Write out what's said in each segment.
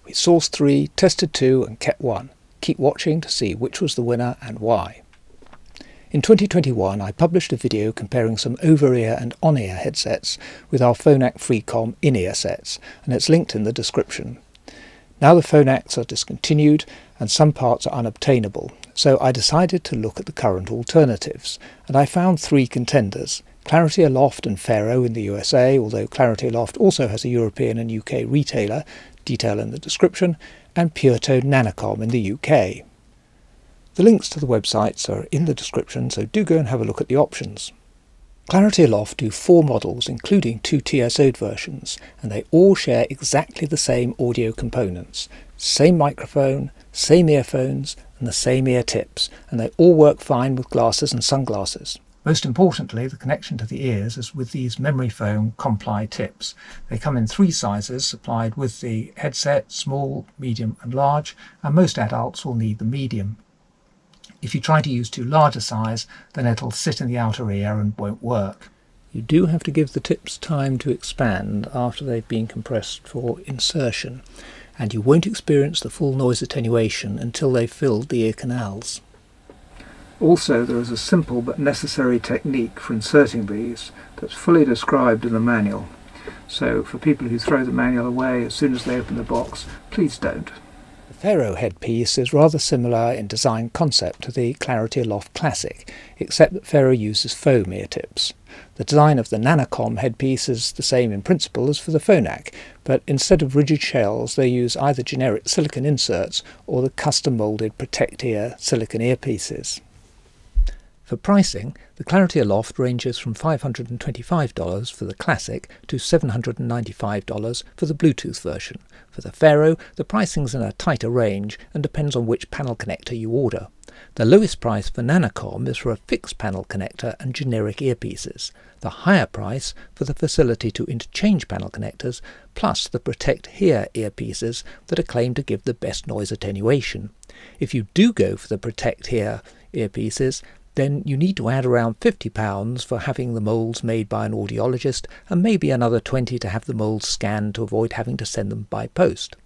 We sourced 3, tested 2 and kept 1. Keep watching to see which was the winner and why. In 2021 I published a video comparing some over-ear and on-ear headsets with our Phonak Freecom in-ear sets, and it's linked in the description. Now the Phonaks are discontinued and some parts are unobtainable, so I decided to look at the current alternatives, and I found 3 contenders: Clarity Aloft and Faro in the USA, although Clarity Aloft also has a European and UK retailer, detail in the description, and Puretone NanoComm in the UK. The links to the websites are in the description, so do go and have a look at the options. Clarity Aloft do 4 models, including 2 TSO'd versions, and they all share exactly the same audio components: same microphone, same earphones, and the same ear tips, and they all work fine with glasses and sunglasses. Most importantly, the connection to the ears is with these memory foam compli tips. They come in 3 sizes supplied with the headset: small, medium and large, and most adults will need the medium. If you try to use too large a size, then it'll sit in the outer ear and won't work. You do have to give the tips time to expand after they've been compressed for insertion, and you won't experience the full noise attenuation until they've filled the ear canals. Also, there is a simple but necessary technique for inserting these that's fully described in the manual. So for people who throw the manual away as soon as they open the box, please don't. The Faro headpiece is rather similar in design concept to the Clarity Aloft Classic, except that Faro uses foam ear tips. The design of the NanoComm headpiece is the same in principle as for the Phonak, but instead of rigid shells they use either generic silicone inserts or the custom moulded Protect Ear silicone earpieces. For pricing, the Clarity Aloft ranges from $525 for the Classic to $795 for the Bluetooth version. For the Faro, the pricing's in a tighter range and depends on which panel connector you order. The lowest price for NanoComm is for a fixed panel connector and generic earpieces. The higher price for the facility to interchange panel connectors, plus the Protect Hear earpieces that are claimed to give the best noise attenuation. If you do go for the Protect Hear earpieces, then you need to add around £50 for having the moulds made by an audiologist, and maybe another $20 to have the moulds scanned to avoid having to send them by post.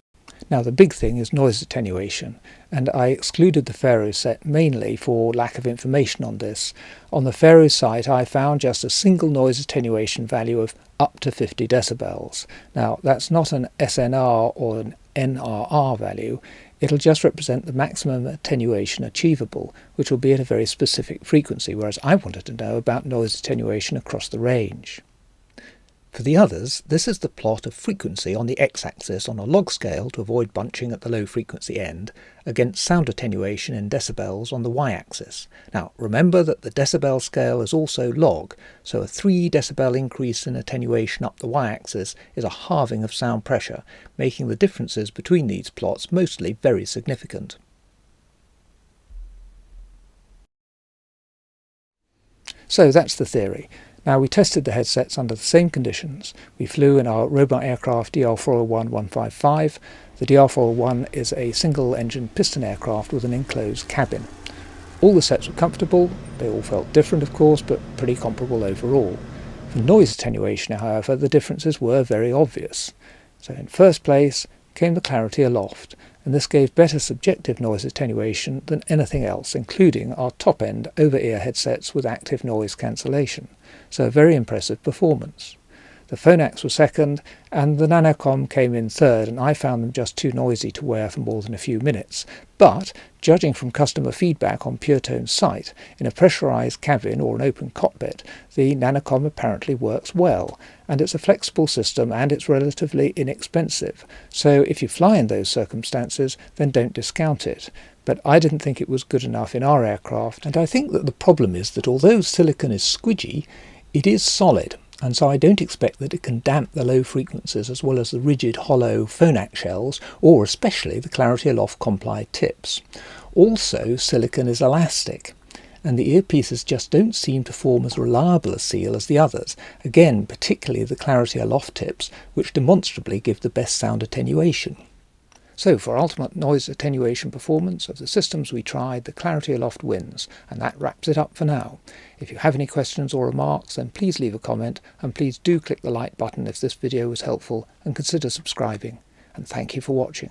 Now the big thing is noise attenuation, and I excluded the Faro set mainly for lack of information on this. On the Faro site I found just a single noise attenuation value of up to 50 decibels. Now that's not an SNR or an NRR value. It'll just represent the maximum attenuation achievable, which will be at a very specific frequency, whereas I wanted to know about noise attenuation across the range. For the others, this is the plot of frequency on the x-axis on a log scale to avoid bunching at the low frequency end, against sound attenuation in decibels on the y-axis. Now remember that the decibel scale is also log, so a 3 decibel increase in attenuation up the y-axis is a halving of sound pressure, making the differences between these plots mostly very significant. So that's the theory. Now we tested the headsets under the same conditions. We flew in our robot aircraft DR-401-155. The DR-401 is a single-engine piston aircraft with an enclosed cabin. All the sets were comfortable. They all felt different, of course, but pretty comparable overall. For noise attenuation, however, the differences were very obvious. So in first place came the Clarity Aloft, and this gave better subjective noise attenuation than anything else, including our top-end over-ear headsets with active noise cancellation. So a very impressive performance. The Phonaks were second, and the NanoComm came in third, and I found them just too noisy to wear for more than a few minutes. But, judging from customer feedback on Puretone's site, in a pressurized cabin or an open cockpit, the NanoComm apparently works well, and it's a flexible system and it's relatively inexpensive. So if you fly in those circumstances, then don't discount it. But I didn't think it was good enough in our aircraft, and I think that the problem is that although silicon is squidgy, it is solid, and so I don't expect that it can damp the low frequencies as well as the rigid hollow Phonak shells, or especially the Clarity Aloft compli tips. Also, silicon is elastic, and the earpieces just don't seem to form as reliable a seal as the others, again particularly the Clarity Aloft tips, which demonstrably give the best sound attenuation. So for ultimate noise attenuation performance of the systems we tried, the Clarity Aloft wins, and that wraps it up for now. If you have any questions or remarks, then please leave a comment, and please do click the like button if this video was helpful, and consider subscribing. And thank you for watching.